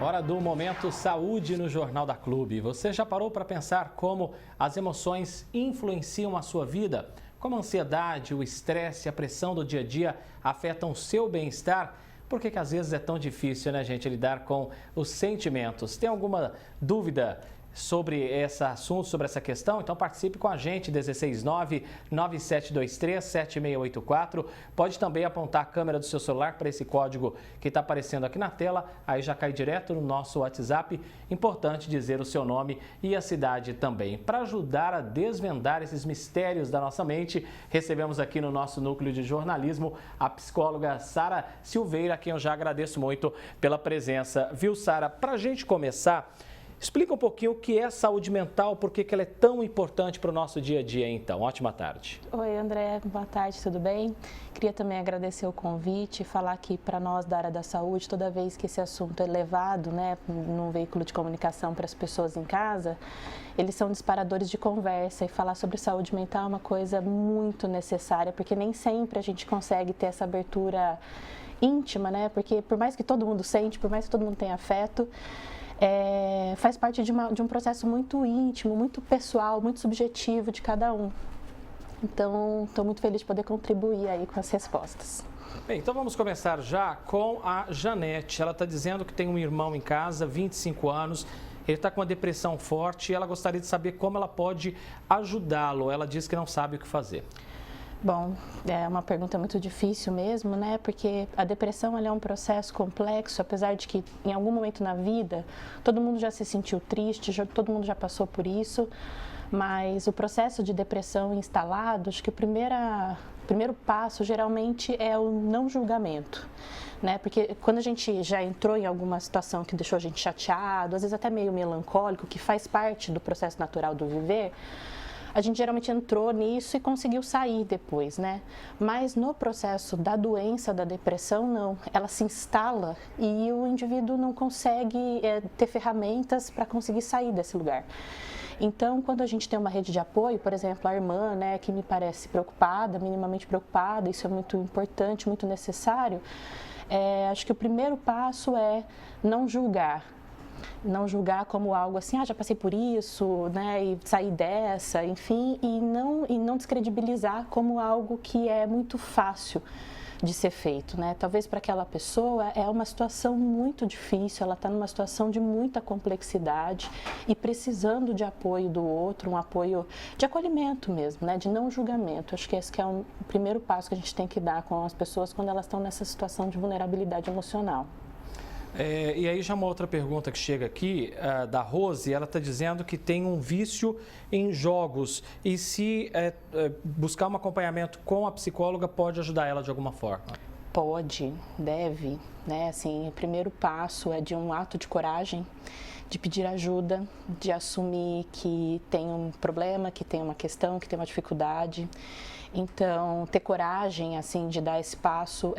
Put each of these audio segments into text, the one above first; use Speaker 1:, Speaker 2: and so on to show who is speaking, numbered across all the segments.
Speaker 1: Hora do Momento Saúde no Jornal da Clube. Você já parou para pensar como as emoções influenciam a sua vida? Como a ansiedade, o estresse e a pressão do dia a dia afetam o seu bem-estar? Por que às vezes é tão difícil, né, gente, lidar com os sentimentos? Tem alguma dúvida sobre esse assunto, sobre essa questão? Então participe com a gente, 169-9723-7684. Pode também apontar a câmera do seu celular para esse código que está aparecendo aqui na tela, aí já cai direto no nosso WhatsApp. Importante dizer o seu nome e a cidade também. Para ajudar a desvendar esses mistérios da nossa mente, recebemos aqui no nosso núcleo de jornalismo a psicóloga Sara Silveira, a quem eu já agradeço muito pela presença. Viu, Sara? Para a gente começar, explica um pouquinho o que é saúde mental, por que ela é tão importante para o nosso dia a dia, então. Ótima tarde.
Speaker 2: Oi, André. Boa tarde, tudo bem? Queria também agradecer o convite e falar que para nós da área da saúde, toda vez que esse assunto é levado, né, num veículo de comunicação para as pessoas em casa, eles são disparadores de conversa, e falar sobre saúde mental é uma coisa muito necessária, porque nem sempre a gente consegue ter essa abertura íntima, né? Porque por mais que todo mundo sente, por mais que todo mundo tenha afeto, faz parte de um processo muito íntimo, muito pessoal, muito subjetivo de cada um. Então, estou muito feliz de poder contribuir aí com as respostas.
Speaker 1: Bem, então vamos começar já com a Janete. Ela está dizendo que tem um irmão em casa, 25 anos, ele está com uma depressão forte e ela gostaria de saber como ela pode ajudá-lo. Ela diz que não sabe o que fazer.
Speaker 2: Bom, é uma pergunta muito difícil mesmo, né? Porque a depressão ela é um processo complexo, apesar de que em algum momento na vida todo mundo já se sentiu triste, todo mundo já passou por isso, mas o processo de depressão instalado, acho que o primeiro passo geralmente é o não julgamento, né? Porque quando a gente já entrou em alguma situação que deixou a gente chateado, às vezes até meio melancólico, que faz parte do processo natural do viver, a gente geralmente entrou nisso e conseguiu sair depois, né? Mas no processo da doença, da depressão, não. Ela se instala e o indivíduo não consegue ter ferramentas para conseguir sair desse lugar. Então, quando a gente tem uma rede de apoio, por exemplo, a irmã, né, que me parece preocupada, minimamente preocupada, isso é muito importante, muito necessário, acho que o primeiro passo é não julgar. Não julgar como algo assim, já passei por isso, né, e sair dessa, enfim, e não descredibilizar como algo que é muito fácil de ser feito, né? Talvez para aquela pessoa é uma situação muito difícil, ela está numa situação de muita complexidade e precisando de apoio do outro, um apoio de acolhimento mesmo, né, de não julgamento. Acho que esse que é o primeiro passo que a gente tem que dar com as pessoas quando elas estão nessa situação de vulnerabilidade emocional.
Speaker 1: E aí já uma outra pergunta que chega aqui, da Rose, ela está dizendo que tem um vício em jogos e se buscar um acompanhamento com a psicóloga pode ajudar ela de alguma forma?
Speaker 2: Pode, deve, né? Assim, o primeiro passo é de um ato de coragem, de pedir ajuda, de assumir que tem um problema, que tem uma questão, que tem uma dificuldade. Então, ter coragem, assim, de dar esse passo,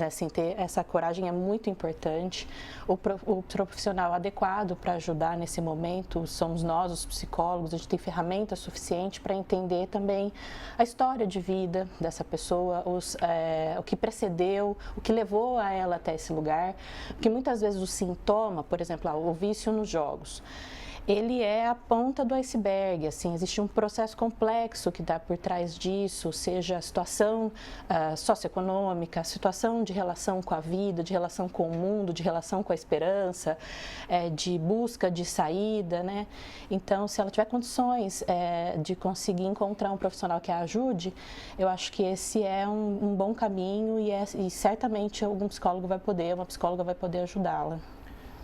Speaker 2: assim, ter essa coragem é muito importante. O profissional adequado para ajudar nesse momento somos nós, os psicólogos. A gente tem ferramenta suficiente para entender também a história de vida dessa pessoa, o que precedeu, o que levou a ela até esse lugar. Porque muitas vezes o sintoma, por exemplo, o vício nos jogos, ele é a ponta do iceberg, assim, existe um processo complexo que está por trás disso, seja a situação socioeconômica, a situação de relação com a vida, de relação com o mundo, de relação com a esperança, de busca de saída, né? Então, se ela tiver condições de conseguir encontrar um profissional que a ajude, eu acho que esse é um bom caminho e certamente algum psicólogo vai poder, uma psicóloga vai poder ajudá-la.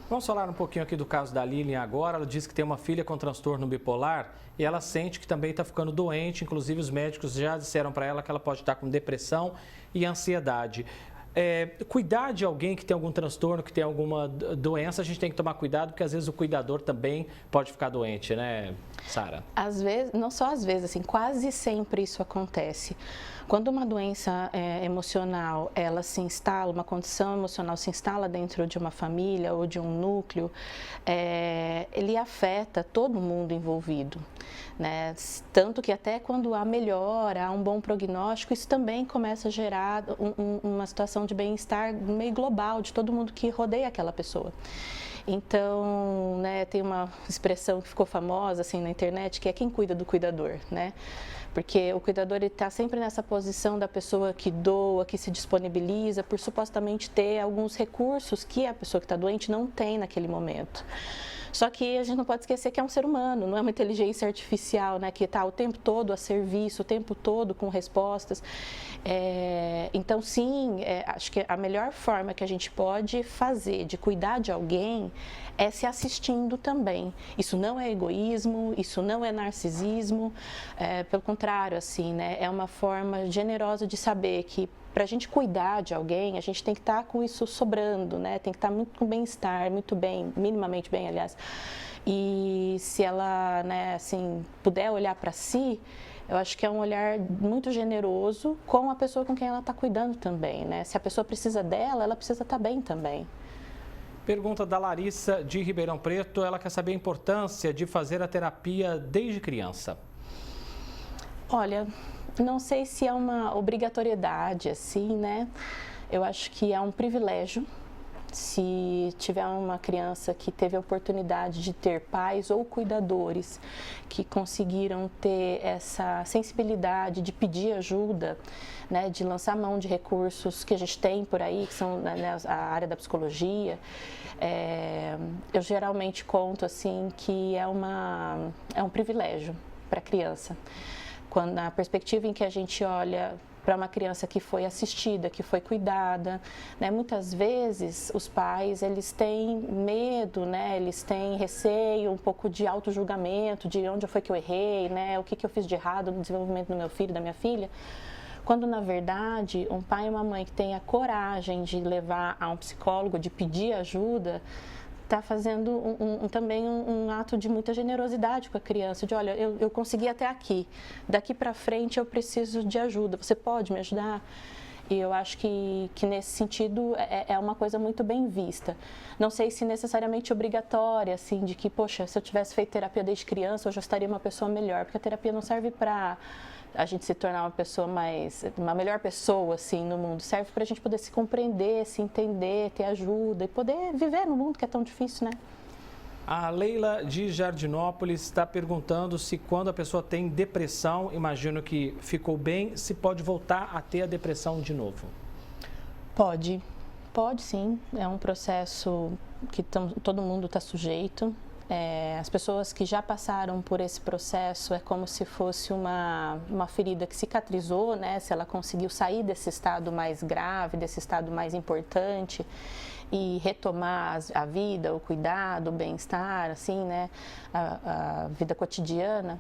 Speaker 1: Vamos falar um pouquinho aqui do caso da Lilian agora. Ela diz que tem uma filha com transtorno bipolar e ela sente que também está ficando doente. Inclusive, os médicos já disseram para ela que ela pode estar com depressão e ansiedade. Cuidar de alguém que tem algum transtorno, que tem alguma doença, a gente tem que tomar cuidado, porque às vezes o cuidador também pode ficar doente, né, Sara?
Speaker 2: Às vezes, não só às vezes, assim, quase sempre isso acontece. Quando uma doença emocional, ela se instala, uma condição emocional se instala dentro de uma família ou de um núcleo, ele afeta todo mundo envolvido, né? Tanto que até quando há melhora, há um bom prognóstico, isso também começa a gerar uma situação sensação de bem-estar meio global de todo mundo que rodeia aquela pessoa. Então, né, tem uma expressão que ficou famosa assim na internet, que é quem cuida do cuidador, né? Porque o cuidador está sempre nessa posição da pessoa que doa, que se disponibiliza, por supostamente ter alguns recursos que a pessoa que está doente não tem naquele momento. Só que a gente não pode esquecer que é um ser humano, não é uma inteligência artificial, né, que está o tempo todo a serviço, o tempo todo com respostas. Então, sim, acho que a melhor forma que a gente pode fazer de cuidar de alguém é se assistindo também. Isso não é egoísmo, isso não é narcisismo, pelo contrário, assim, né, é uma forma generosa de saber que para a gente cuidar de alguém, a gente tem que estar com isso sobrando, né? Tem que estar muito com bem-estar, muito bem, minimamente bem, aliás. E se ela, né, assim, puder olhar para si, eu acho que é um olhar muito generoso com a pessoa com quem ela está cuidando também, né? Se a pessoa precisa dela, ela precisa estar bem também.
Speaker 1: Pergunta da Larissa de Ribeirão Preto, ela quer saber a importância de fazer a terapia desde criança.
Speaker 2: Olha, não sei se é uma obrigatoriedade, assim, né? Eu acho que é um privilégio se tiver uma criança que teve a oportunidade de ter pais ou cuidadores que conseguiram ter essa sensibilidade de pedir ajuda, né, de lançar mão de recursos que a gente tem por aí, que são, né, a área da psicologia. Eu geralmente conto assim que é um privilégio para a criança. Quando, na perspectiva em que a gente olha para uma criança que foi assistida, que foi cuidada, né? Muitas vezes os pais, eles têm medo, né? Eles têm receio, um pouco de auto-julgamento, de onde foi que eu errei, né? O que eu fiz de errado no desenvolvimento do meu filho, da minha filha. Quando, na verdade, um pai e uma mãe que têm a coragem de levar a um psicólogo, de pedir ajuda, está fazendo também um ato de muita generosidade com a criança, de olha, eu consegui até aqui, daqui para frente eu preciso de ajuda, você pode me ajudar? E eu acho que nesse sentido é uma coisa muito bem vista. Não sei se necessariamente obrigatória, assim, de que, poxa, se eu tivesse feito terapia desde criança, eu já estaria uma pessoa melhor, porque a terapia não serve para a gente se tornar uma melhor pessoa, assim, no mundo. Serve para a gente poder se compreender, se entender, ter ajuda e poder viver no mundo que é tão difícil, né?
Speaker 1: A Leila de Jardinópolis está perguntando se quando a pessoa tem depressão, imagino que ficou bem, se pode voltar a ter a depressão de novo.
Speaker 2: Pode sim. É um processo que todo mundo está sujeito. As pessoas que já passaram por esse processo é como se fosse uma ferida que cicatrizou, né? Se ela conseguiu sair desse estado mais grave, desse estado mais importante e retomar a vida, o cuidado, o bem-estar, assim, né? A vida cotidiana.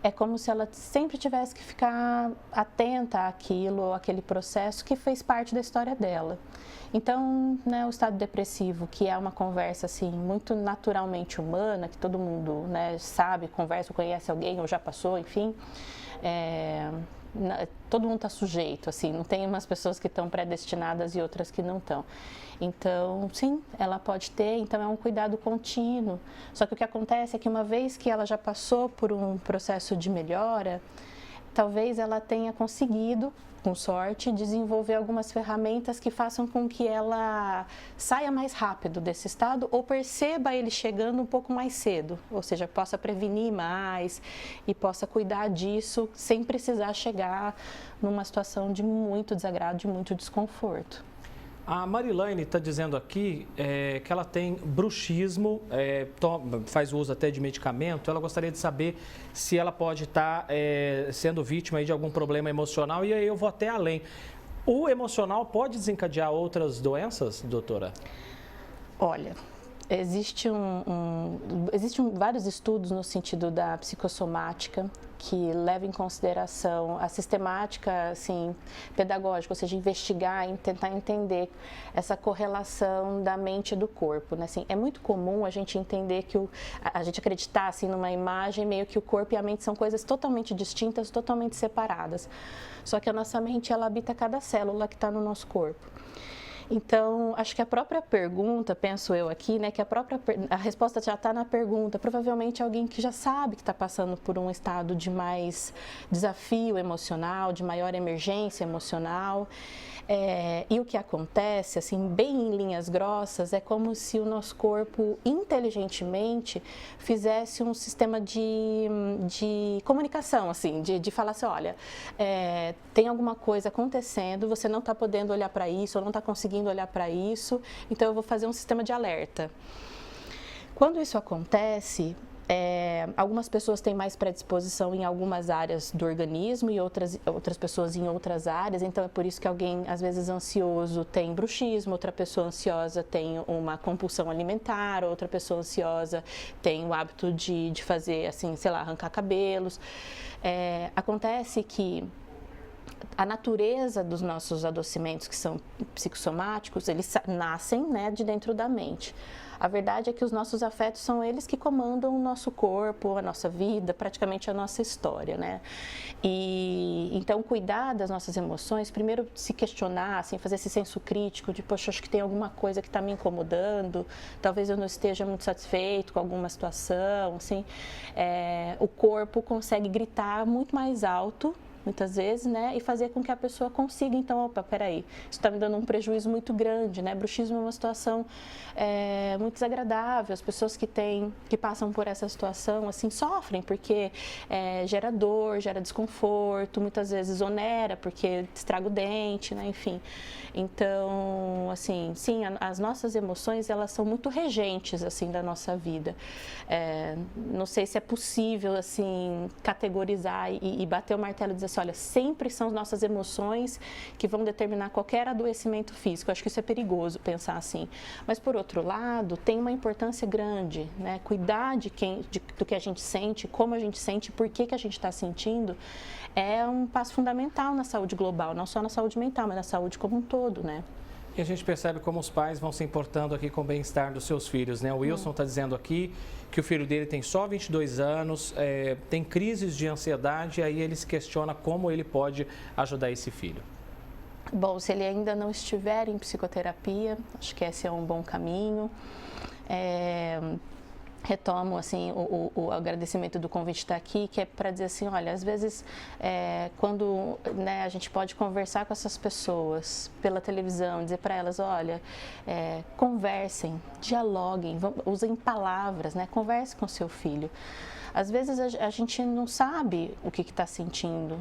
Speaker 2: É como se ela sempre tivesse que ficar atenta àquilo, àquele processo que fez parte da história dela. Então, né, o estado depressivo, que é uma conversa assim muito naturalmente humana, que todo mundo, né, sabe, conversa, conhece alguém ou já passou, enfim, todo mundo está sujeito, assim, não tem umas pessoas que estão predestinadas e outras que não estão. Então, sim, ela pode ter, então é um cuidado contínuo. Só que o que acontece é que uma vez que ela já passou por um processo de melhora, talvez ela tenha conseguido, com sorte, desenvolver algumas ferramentas que façam com que ela saia mais rápido desse estado ou perceba ele chegando um pouco mais cedo, ou seja, possa prevenir mais e possa cuidar disso sem precisar chegar numa situação de muito desagrado, de muito desconforto.
Speaker 1: A Marilane está dizendo aqui que ela tem bruxismo, faz uso até de medicamento. Ela gostaria de saber se ela pode estar sendo vítima aí de algum problema emocional. E aí eu vou até além. O emocional pode desencadear outras doenças, doutora?
Speaker 2: Olha, existem vários estudos no sentido da psicossomática que levam em consideração a sistemática assim, pedagógica, ou seja, investigar e tentar entender essa correlação da mente e do corpo, né? Assim, é muito comum a gente entender que a gente acreditar assim, numa imagem meio que o corpo e a mente são coisas totalmente distintas, totalmente separadas. Só que a nossa mente, ela habita cada célula que está no nosso corpo. Então, acho que a própria pergunta, penso eu aqui, né, que a resposta já está na pergunta. Provavelmente alguém que já sabe que está passando por um estado de mais desafio emocional, de maior emergência emocional. E o que acontece, assim, bem em linhas grossas, é como se o nosso corpo inteligentemente fizesse um sistema de comunicação, assim, de falar assim, olha, tem alguma coisa acontecendo, você não está podendo olhar para isso, ou não está conseguindo olhar para isso, então eu vou fazer um sistema de alerta. Quando isso acontece, algumas pessoas têm mais predisposição em algumas áreas do organismo e outras pessoas em outras áreas, então é por isso que alguém, às vezes, ansioso tem bruxismo, outra pessoa ansiosa tem uma compulsão alimentar, outra pessoa ansiosa tem o hábito de fazer, assim, sei lá, arrancar cabelos. Acontece que a natureza dos nossos adoecimentos, que são psicossomáticos, eles nascem, né, de dentro da mente. A verdade é que os nossos afetos são eles que comandam o nosso corpo, a nossa vida, praticamente a nossa história, né? E então cuidar das nossas emoções, primeiro se questionar, assim, fazer esse senso crítico de, poxa, acho que tem alguma coisa que está me incomodando, talvez eu não esteja muito satisfeito com alguma situação, assim. O corpo consegue gritar muito mais alto, muitas vezes, né, e fazer com que a pessoa consiga, então, opa, peraí, isso está me dando um prejuízo muito grande, né, bruxismo é uma situação muito desagradável, as pessoas que passam por essa situação, assim, sofrem, porque gera dor, gera desconforto, muitas vezes onera, porque estraga o dente, né, enfim. Então, assim, sim, as nossas emoções, elas são muito regentes, assim, da nossa vida. Não sei se é possível, assim, categorizar e bater o martelo e dizer assim, olha, sempre são as nossas emoções que vão determinar qualquer adoecimento físico. Eu acho que isso é perigoso pensar assim. Mas, por outro lado, tem uma importância grande, né? Cuidar do que a gente sente, como a gente sente, por que a gente está sentindo, é um passo fundamental na saúde global, não só na saúde mental, mas na saúde como um todo, né?
Speaker 1: E a gente percebe como os pais vão se importando aqui com o bem-estar dos seus filhos, né? O Wilson está dizendo aqui que o filho dele tem só 22 anos, tem crises de ansiedade, e aí ele se questiona como ele pode ajudar esse filho.
Speaker 2: Bom, se ele ainda não estiver em psicoterapia, acho que esse é um bom caminho. Retomo, assim, o agradecimento do convite estar aqui, que é para dizer assim, olha, às vezes quando, né, a gente pode conversar com essas pessoas pela televisão, dizer para elas, olha, conversem, dialoguem, usem palavras, né, converse com seu filho. Às vezes a gente não sabe o que está sentindo,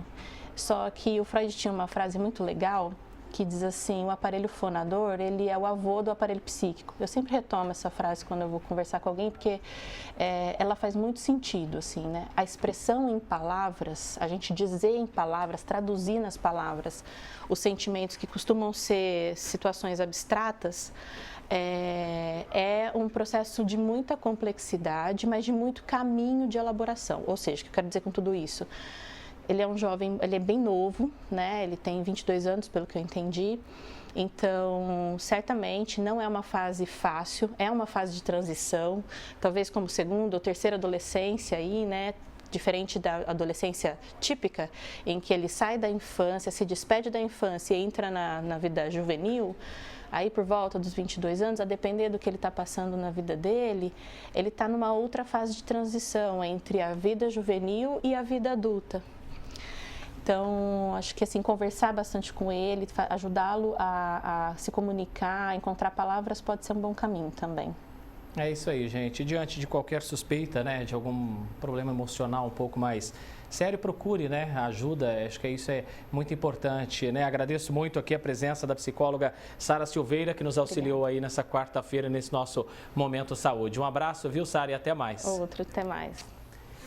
Speaker 2: só que o Freud tinha uma frase muito legal, que diz assim, o aparelho fonador, ele é o avô do aparelho psíquico. Eu sempre retomo essa frase quando eu vou conversar com alguém, porque ela faz muito sentido, assim, né? A expressão em palavras, a gente dizer em palavras, traduzir nas palavras os sentimentos que costumam ser situações abstratas, é um processo de muita complexidade, mas de muito caminho de elaboração. Ou seja, o que eu quero dizer com tudo isso? Ele é um jovem, ele é bem novo, né? Ele tem 22 anos, pelo que eu entendi. Então, certamente não é uma fase fácil, é uma fase de transição, talvez como segunda ou terceira adolescência aí, né? Diferente da adolescência típica, em que ele sai da infância, se despede da infância e entra na vida juvenil. Aí, por volta dos 22 anos, a depender do que ele está passando na vida dele, ele está numa outra fase de transição entre a vida juvenil e a vida adulta. Então, acho que assim, conversar bastante com ele, ajudá-lo a se comunicar, a encontrar palavras, pode ser um bom caminho também.
Speaker 1: É isso aí, gente. Diante de qualquer suspeita, né, de algum problema emocional um pouco mais sério, procure, né, ajuda. Acho que isso é muito importante, né? Agradeço muito aqui a presença da psicóloga Sara Silveira, que nos auxiliou aí nessa quarta-feira, nesse nosso Momento Saúde. Um abraço, viu, Sara, e até mais.
Speaker 2: Outro, até mais.